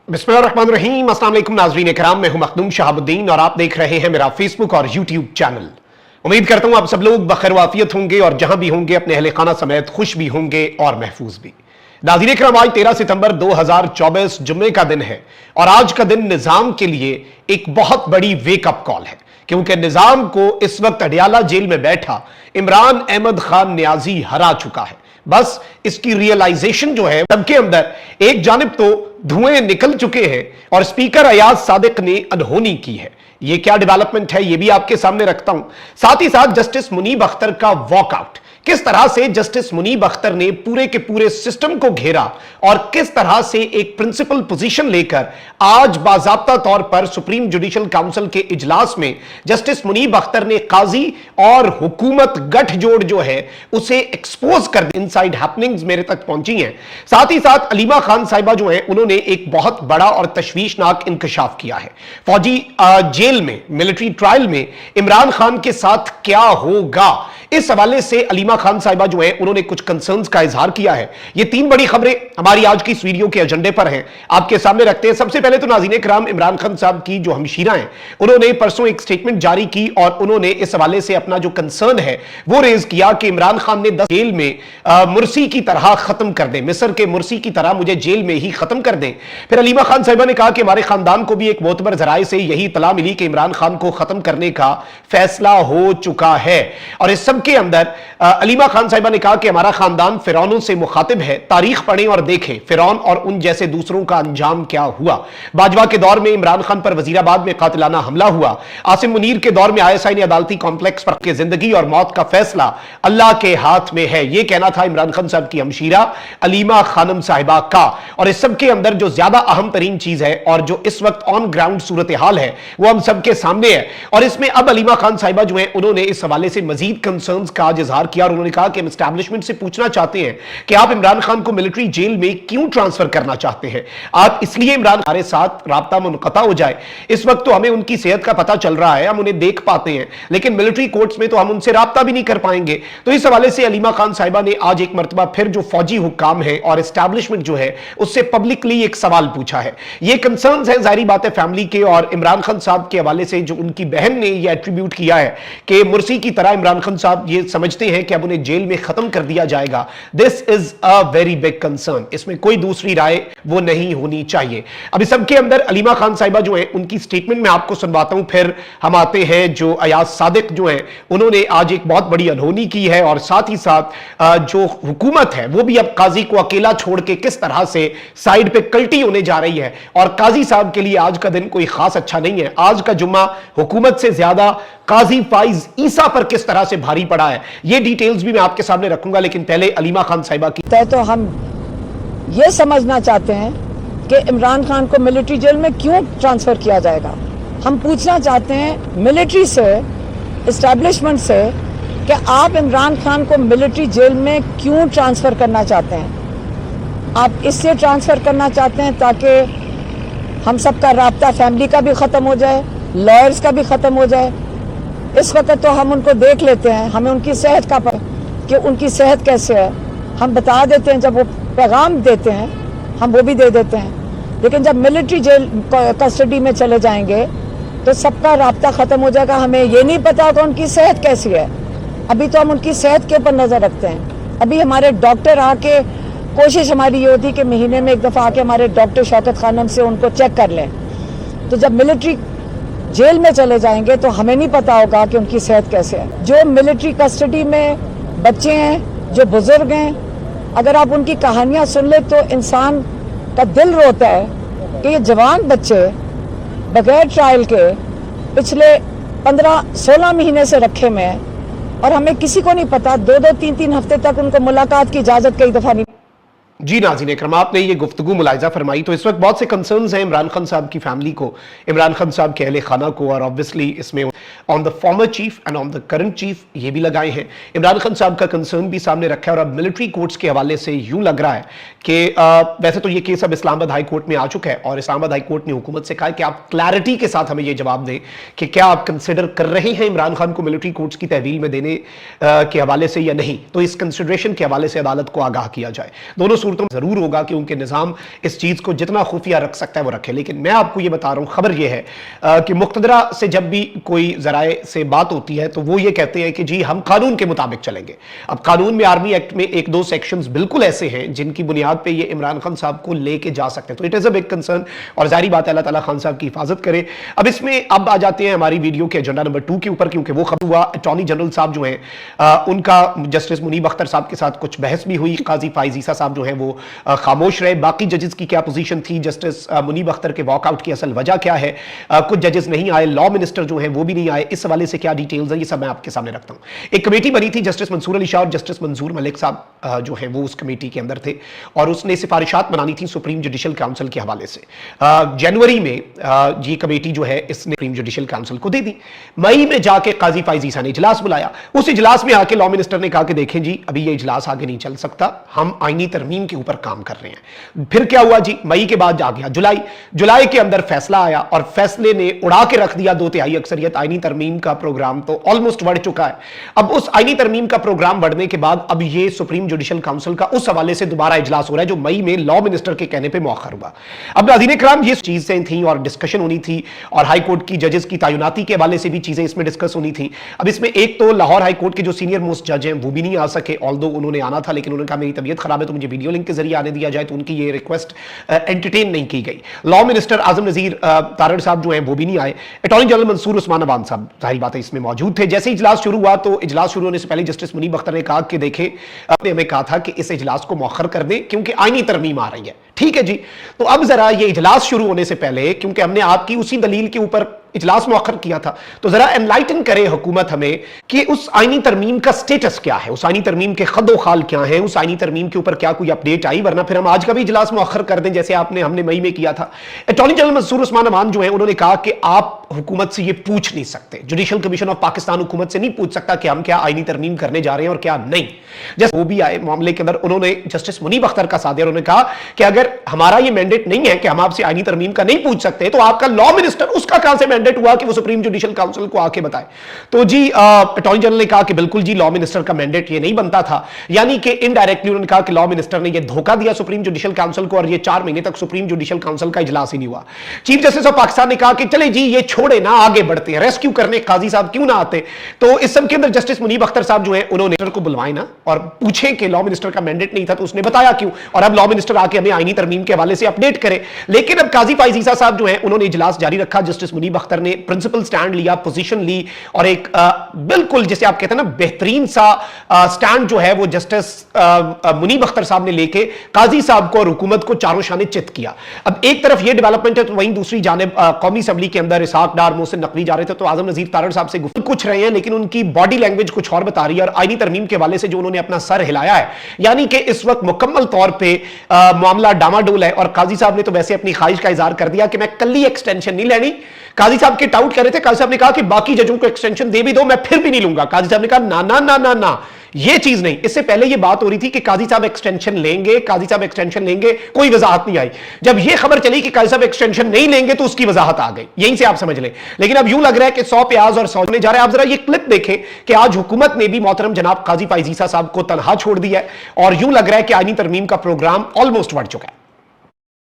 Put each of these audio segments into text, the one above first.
बिस्मिल्लाहिर्रहमानिर्रहीम। अस्सलाम वालेकुम नाज़रीन इकराम, मैं हूं मखदूम शहाबुद्दीन और आप देख रहे हैं मेरा फेसबुक और यूट्यूब चैनल। उम्मीद करता हूं आप सब लोग बखैर वाफियत होंगे और जहां भी होंगे अपने अहले खाना समेत खुश भी होंगे और महफूज भी। नाज़रीन इकराम, आज 13 सितंबर 2024 जुम्मे का दिन है और आज का दिन निजाम के लिए एक बहुत बड़ी वेकअप कॉल है, क्योंकि निजाम को इस वक्त अडियाला जेल में बैठा इमरान अहमद खान नियाजी हरा चुका है। बस इसकी रियलाइजेशन जो है सबके अंदर, एक जानिब तो धुएं निकल चुके हैं और स्पीकर अयाज सादिक ने अनहोनी की है। ये क्या डेवलपमेंट है ये भी आपके सामने रखता हूं। साथ ही साथ जस्टिस मुनीब अख्तर का वॉकआउट, किस तरह से जस्टिस मुनीब अख्तर ने पूरे के पूरे सिस्टम को घेरा और किस तरह से एक प्रिंसिपल पोजीशन लेकर आज बाज़ाब्ता तौर पर सुप्रीम जुडिशल काउंसिल के इजलास में जस्टिस मुनीब अख्तर ने काजी और हुकूमत गठजोड़ जो है उसे एक्सपोज कर दिया। इनसाइड हैपनिंग्स मेरे तक पहुंची हैं। साथ ही साथ अलीमा खान साहिबा जो है उन्होंने एक बहुत बड़ा और तशवीशनाक इंकशाफ किया है। फौजी जेल में, मिलिट्री ट्रायल में इमरान खान के साथ क्या होगा, इस हवाले से अलीमा खान साहिबा जो है उन्होंने कुछ कंसर्न्स का इजहार किया है। ये तीन बड़ी खबरें हमारी आज की इस वीडियो के एजेंडे पर हैं, आपके सामने रखते हैं। सबसे पहले तो नाज़रीन इकराम, इमरान खान साहब की जो हमशीरा हैं उन्होंने परसों एक स्टेटमेंट जारी की और उन्होंने इस हवाले से अपना जो कंसर्न है वो रेज किया कि इमरान खान ने 10 जेल में मुर्सी की तरह खत्म कर दें, मिस्र के मुर्सी की तरह मुझे जेल में ही खत्म कर दें। फिर अलीमा खान साहिबा ने कहा कि हमारे खानदान को भी एक मोतबर जराए से यही इतला मिली कि इमरान खान को खत्म करने का फैसला हो चुका है। और इस सब के अंदर अलीमा खान साहिबा ने कहा कि हमारा खानदान फिरौनों से मुखातिब है, तारीख पढ़ें और देखें फिरौन और उन जैसे दूसरों का अंजाम क्या हुआ। बाजवा के दौर में इमरान खान पर वजीराबाद में कातिलाना हमला हुआ। आसिम मुनीर के दौर में आईएसआई ने अदालती कॉम्प्लेक्स पर के जिंदगी और मौत का फैसला अल्लाह के हाथ में है, यह कहना था इमरान खान साहब की हमशीरा अलीमा खानम साहिबा का। और इस सब के अंदर जो ज्यादा अहम तरीन चीज है और जो इस वक्त ऑन ग्राउंड सूरत हाल है वो हम सबके सामने है। और इसमें अब अलीमा खान साहिबा जो है उन्होंने इस हवाले से मजीद कंसर्न्स का इजहार किया और उन्होंने कहा कि हम एस्टैब्लिशमेंट से पूछना चाहते हैं कि आप इमरान खान को मिलिट्री जेल में क्यों ट्रांसफर करना चाहते हैं। आप इसलिए इमरान हमारे साथ राब्ता मुनक़ता हो जाए। इस वक्त तो हमें उनकी सेहत का पता चल रहा है, हम उन्हें देख पाते हैं, लेकिन मिलिट्री कोर्ट्स में तो हम उनसे राब्ता भी नहीं कर पाएंगे। तो इस हवाले से अलीमा खान साहिबा ने आज एक मरतबा फिर जो फौजी हुक्काम है और एस्टैब्लिशमेंट जो है उससे पब्लिकली एक सवाल पूछा है। ये कंसर्न्स है, जाहिर बात है, फैमिली के और इमरान खान साहब के हवाले से जो उनकी बहन ने यह एट्रीब्यूट किया है कि मुर्सी की तरह इमरान खान साहब ये समझते हैं कि अब उन्हें जेल में खत्म कर दिया जाएगा। This is a very big concern, इसमें कोई दूसरी राय वो नहीं होनी चाहिए। अब इस सबके अंदर अलीमा खान साहिबा जो है उनकी स्टेटमेंट में आपको सुनवाता हूं, फिर हम आते हैं जो अयाज सादिक जो है उन्होंने आज एक बहुत बड़ी अनहोनी की है और साथ ही साथ जो हुकूमत है वो भी अब काजी को अकेला छोड़ के किस तरह से साइड पे कल्टी होने जा रही है। और काजी साहब के लिए आज का दिन कोई खास अच्छा नहीं है। आज का जुम्मा हुकूमत से ज्यादा काजी फाइज ईसा पर किस तरह से भारी पड़ा है, ये डिटेल्स भी मैं आपके सामने रखूंगा, लेकिन पहले अलीमा खान साहिबा की। तो हम ये समझना चाहते हैं कि इमरान खान को मिलिट्री जेल में क्यों ट्रांसफर किया जाएगा। हम पूछना चाहते हैं मिलिट्री से, एस्टैब्लिशमेंट से, कि आप इमरान खान को मिलिट्री जेल में क्यों ट्रांसफर करना चाहते हैं। आप इससे ट्रांसफर करना चाहते हैं ताकि हम सबका राब्ता फैमिली का भी ख़त्म हो जाए, लॉयर्स का भी ख़त्म हो जाए। इस वक्त तो हम उनको देख लेते हैं, हमें उनकी सेहत का पता कि उनकी सेहत कैसे है हम बता देते हैं, जब वो पैगाम देते हैं हम वो भी दे देते हैं। लेकिन जब मिलिट्री जेल कस्टडी में चले जाएंगे तो सबका राब्ता ख़त्म हो जाएगा, हमें ये नहीं पता होगा उनकी सेहत कैसी है। अभी तो हम उनकी सेहत के ऊपर नज़र रखते हैं। अभी हमारे डॉक्टर आके, कोशिश हमारी ये होती कि महीने में एक दफ़ा आके हमारे डॉक्टर शौकत खानम से उनको चेक कर लें। तो जब मिलिट्री जेल में चले जाएंगे तो हमें नहीं पता होगा कि उनकी सेहत कैसे है। जो मिलिट्री कस्टडी में बच्चे हैं, जो बुजुर्ग हैं, अगर आप उनकी कहानियां सुन ले तो इंसान का दिल रोता है कि ये जवान बच्चे बगैर ट्रायल के पिछले 15-16 महीने से रखे में हैं और हमें किसी को नहीं पता, 2-2, 3-3 हफ्ते तक उनको मुलाकात की इजाज़त कई दफ़ा नहीं। जी नाज़रीन इकराम, आपने ये गुफ्तगू मुलाहिज़ा फरमाई। तो इस वक्त बहुत से कंसर्न्स हैं इमरान खान साहब की फैमिली को, इमरान खान साहब के अहले खाना को, और ऑब्वियसली इसमें on the former cheap and on the current chief ये भी लगाए हैं। इमरान खान साहब का कंसर्न भी सामने रखा है और अब मिलिट्री कोर्ट्स के हवाले से यूं लग रहा है कि वैसे तो ये केस अब इस्लामाबाद हाई कोर्ट में आ चुका है और इस्लामाबाद हाई कोर्ट ने हुकूमत से कहा कि आप क्लैरिटी के साथ हमें ये जवाब दें कि क्या आप कंसिडर कर रहे हैं इमरान खान को मिलिट्री कोर्ट्स की तहवील में देने के हवाले से या नहीं। तो इस कंसिडरेशन के हवाले से अदालत को आगाह किया जाए। दोनों सूरतों में जरूर होगा कि उनके निज़ाम इस चीज़ को जितना खुफिया रख सकता है वो रखे, लेकिन मैं आपको ये बता रहा हूँ, खबर ये है कि मुक़्तदरा से जब भी कोई ज़राए से बात होती है तो वो ये कहते हैं कि जी हम कानून के मुताबिक चलेंगे। अब कानून में, आर्मी एक्ट में एक दो सेक्शंस बिल्कुल ऐसे हैं जिनकी बुनियाद पे ये इमरान खान साहब को लेके जा सकते हैं, तो it is a big concern और जारी बात है अल्लाह ताला खान साहब की हिफाजत करे। अब इसमें अब आ जाते हैं हमारी वीडियो के एजेंडा नंबर 2 के ऊपर, क्योंकि वो खबर हुआ अटॉर्नी जनरल साहब जो हैं उनका जस्टिस मुनीब अख्तर साहब के साथ कुछ बहस भी हुई। काजी फाइज ईसा साहब जो हैं वो खामोश रहे। बाकी जजेस की क्या पोजीशन थी, जस्टिस मुनीब अख्तर के वॉकआउट की असल वजह क्या है, कुछ जजेस नहीं आए, लॉ मिनिस्टर जो हैं वो भी नहीं आए, इस हवाले से क्या डिटेल्स हैं, ये सब मैं आपके सामने रखता हूं। एक कमेटी बनी थी, जस्टिस मंसूर अली शाह और जस्टिस मंजूर मलिक साहब जो हैं वो उस कमेटी के अंदर थे और उसने सिफारिशात बनानी थी सुप्रीम जुडिशल काउंसिल के हवाले से। जनवरी में ये कमेटी जो है इसने सुप्रीम जुडिशल काउंसिल को दे दी। मई में जाके काजी फाइज ईसा ने इजलास बुलाया। उस इजलास में आके लॉ मिनिस्टर ने कहा कि देखें जी अभी ये इजलास आगे नहीं चल सकता, हम आईनी तरमीम के ऊपर काम कर रहे हैं। फिर क्या हुआ जी, मई के बाद आ गया जुलाई के अंदर फैसला आया और फैसले ने उड़ा के रख दिया 2/3 अक्सरियत। आईनी तरमीम का प्रोग्राम तो ऑलमोस्ट बढ़ चुका है। अब उस आईनी तरमीम का प्रोग्राम बढ़ने के बाद अब ये सुप्रीम जुडिशल काउंसिल का उस हवाले से दोबारा इजलास हो रहा है जो मई में लॉ मिनिस्टर के कहने पर मौखर हुआ। अब नाज़रीन इकराम ये चीजें थी और डिस्कशन होनी थी और हाई कोर्ट की जजेस की तैनाती के हवाले से भी चीजें इसमें डिस्कस होनी थी। अब इसमें एक तो लाहौर हाई कोर्ट के जो सीनियर मोस्ट जज हैं वो भी नहीं आ सके, ऑल्दो उन्होंने आना था लेकिन उन्होंने कहा मेरी तबीयत खराब है तो मुझे वीडियो लिंक के जरिए आने दिया जाए, तो उनकी ये रिक्वेस्ट एंटरटेन नहीं की गई। लॉ मिनिस्टर आजम नजीर तारड़ साहब जो हैं वो भी नहीं आए। अटॉर्नी जनरल मंसूर उस्मान अवान साहब जाहिर बात है इसमें मौजूद थे। जैसे इजलास शुरू हुआ तो इजलास शुरू होने से पहले जस्टिस मुनीब अख्तर ने कहा कि देखें आपने हमें कहा था कि इस इजलास को मौखर कर दें क्योंकि आईनी तरमीम आ रही है, ठीक है जी। तो अब जरा ये इजलास शुरू होने से पहले, क्योंकि हमने आपकी उसी दलील के ऊपर इजलास मौखर किया था, तो जरा एनलाइटन करे हुकूमत हमें कि उस आईनी तरमीम का स्टेटस क्या है, उस आईनी तरमीम के खदो खाल क्या है, उस आईनी तरमीम के ऊपर क्या कोई अपडेट आई, वरना फिर हम आज का भी इजलास मौखर कर दें जैसे हमने मई में किया था। अटॉर्नी जनरल मंसूर उस्मान अवान जो है उन्होंने कहा कि आप हुकूमत से ये पूछ नहीं सकते, जुडिशल कमीशन ऑफ पाकिस्तान हुकूमत से नहीं पूछ सकता कि हम क्या आईनी तरमीम करने जा रहे हैं और क्या नहीं। जैसे वो भी आए मामले के अंदर, उन्होंने जस्टिस मुनीब अख्तर का साथ दिया, उन्होंने कहा कि अगर हमारा ये मैंडेट नहीं है कि हम आपसे आईनी तरमीम का नहीं पूछ सकते तो आपका लॉ मिनिस्टर उसका कहां से मैंडेट हुआ कि वो सुप्रीम जुडिशल काउंसिल को आके बताए। तो जी अटॉर्नी जनरल ने कहा कि बिल्कुल जी लॉ मिनिस्टर का मैंडेट ये नहीं बनता था, यानी कि इनडायरेक्टली उन्होंने कहा कि लॉ मिनिस्टर ने ये धोखा दिया सुप्रीम जुडिशल काउंसिल को और ये 4 महीने तक सुप्रीम जुडिशल काउंसिल का इजलास ही नहीं हुआ। चीफ जस्टिस ऑफ पाकिस्तान ने कहा कि चले जी ये छोड़े ना, आगे बढ़ते हैं, रेस्क्यू करने काजी साहब क्यों ना आते। तो इस सब के अंदर जस्टिस मुनीब अख्तर साहब जो है उन्होंने को बुलवाए ना और पूछे कि लॉ मिनिस्टर का मैंडेट नहीं था, तो उसने बताया क्यों, और अब लॉ मिनिस्टर आके हमें आईनी तरमीम के हवाले से अपडेट करे। लेकिन अब काजी फाइज ईसा साहब जो है उन्होंने इजलास जारी रखा। जस्टिस मुनीब अख्तर ने प्रिंसिपल स्टैंड लिया, पोजीशन ली और एक बिल्कुल जिसे आप कहते हैं ना बेहतरीन सा स्टैंड जो है वो जस्टिस मुनीब अख्तर साहब ने लेके काजी साहब को और हुकूमत को चारों शाने चित किया। अब एक तरफ ये डेवलपमेंट है तो वहीं दूसरी जानिब कौमी असेंबली के अंदर इसहाक डार मोहसिन नकवी जा रहे थे तो आजम नजीर तारड़ साहब से गुफ्तगू कुछ रहे हैं लेकिन उनकी बॉडी लैंग्वेज कुछ और बता रही है। और आईनी तरमीम के हवाले से जो उन्होंने अपना सर हिलाया है, यानी कि इस वक्त मुकम्मल तौर पर मामला डामाडोल है। और काजी साहब ने तो वैसे अपनी ख्वाहिश का इजहार कर दिया कि मैं कल ही एक्सटेंशन नहीं लेनी। काजी साहब के टाउट कर रहे थे, काजी साहब ने कहा कि बाकी जजों को एक्सटेंशन दे भी दो, मैं फिर भी नहीं लूंगा। काजी साहब ने कहा ना ना ना ना ना, ये चीज नहीं। इससे पहले ये बात हो रही थी कि काजी साहब एक्सटेंशन लेंगे, काजी साहब एक्सटेंशन लेंगे, कोई वजाहत नहीं आई। जब ये खबर चली कि काजी साहब एक्सटेंशन नहीं लेंगे तो उसकी वजाहत आ गई, यहीं से आप समझ लें। लेकिन अब यूं लग रहा है कि 100 प्याज और 100 में जा रहा है। आप जरा ये क्लिप देखें कि आज हुकूमत ने भी मोहतरम जनाब काजी फाइज ईसा साहब को तनहा छोड़ दिया है और यूं लग रहा है कि आईनी तरमीम का प्रोग्राम ऑलमोस्ट बढ़ चुका है।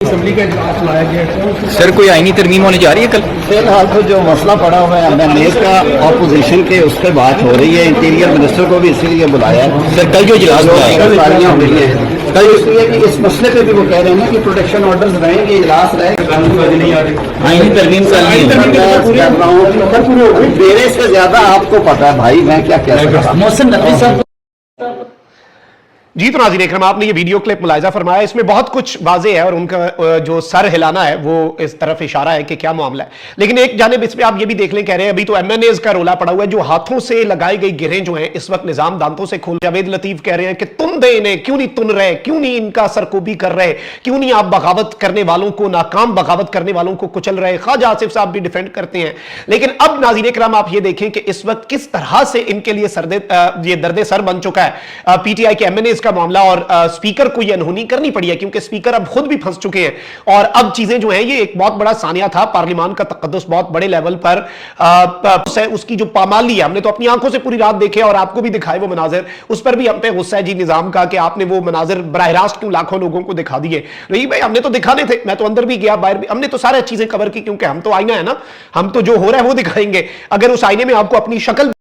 सर कोई आईनी तरमीम होने जा रही है कल? फिलहाल तो जो मसला पड़ा हुआ है एमएनएस का ऑपोजिशन के, उस पर बात हो रही है। इंटीरियर मिनिस्टर को भी इसीलिए बुलाया है। सर कल जो इजलास गाड़ियाँ हुई हैं कल, इसलिए कि इस मसले पे भी वो कह रहे हैं कि प्रोटेक्शन ऑर्डर्स रहेंगे, इजलास रहेगा। आईनी तरमीम कल नहीं है। मेरे से ज्यादा आपको पता है भाई, मैं क्या कह सकता हूं। मोहसिन नकवी साहब जी तो नाज़रीन इकराम, आपने ये वीडियो क्लिप मुलाहिजा फरमाया, इसमें बहुत कुछ वाज़े है और उनका जो सर हिलाना है वो इस तरफ इशारा है कि क्या मामला है। लेकिन एक जानिब इसमें आप ये भी देख लें, कह रहे हैं अभी तो एमएनएज का रोला पड़ा हुआ है, जो हाथों से लगाई गई गिरें जो हैं इस वक्त निजाम दांतों से खोल। जावेद लतीफ कह रहे हैं कि तुन दे इन्हें, क्यों नहीं तुन रहे, क्यों नहीं इनका सरकोबी कर रहे, क्यों नहीं आप बगावत करने वालों को, नाकाम बगावत करने वालों को कुचल रहे। ख्वाजा आसिफ साहब भी डिफेंड करते हैं। लेकिन अब नाज़रीन इकराम आप ये देखें कि इस वक्त किस तरह से इनके लिए ये दर्द सर बन चुका है पीटीआई के एमएनएज का मामला, और स्पीकर को यह अनहोनी करनी पड़ी है क्योंकि स्पीकर अब खुद भी फंस चुके हैं और अब चीजें जो हैं ये एक बहुत बड़ा सानिया था। पार्लियामान का तकद्दुस बहुत बड़े लेवल पर उसकी जो पामाली है, हमने तो अपनी आंखों से पूरी रात देखे और आपको भी दिखाए वो मनाजिर, उस पर भी हम पे गुस्सा है जी निजाम का कि आपने वो मनाजिर बराह रास्त क्यों लाखों लोगों को दिखा दिए। नहीं भाई, हमने तो दिखाने थे, मैं तो अंदर भी गया बाहर भी, हमने तो सारी चीजें कवर की क्योंकि हम तो आईना है ना, हम तो जो हो रहा है वो दिखाएंगे। अगर उस आईने में आपको अपनी शक्ल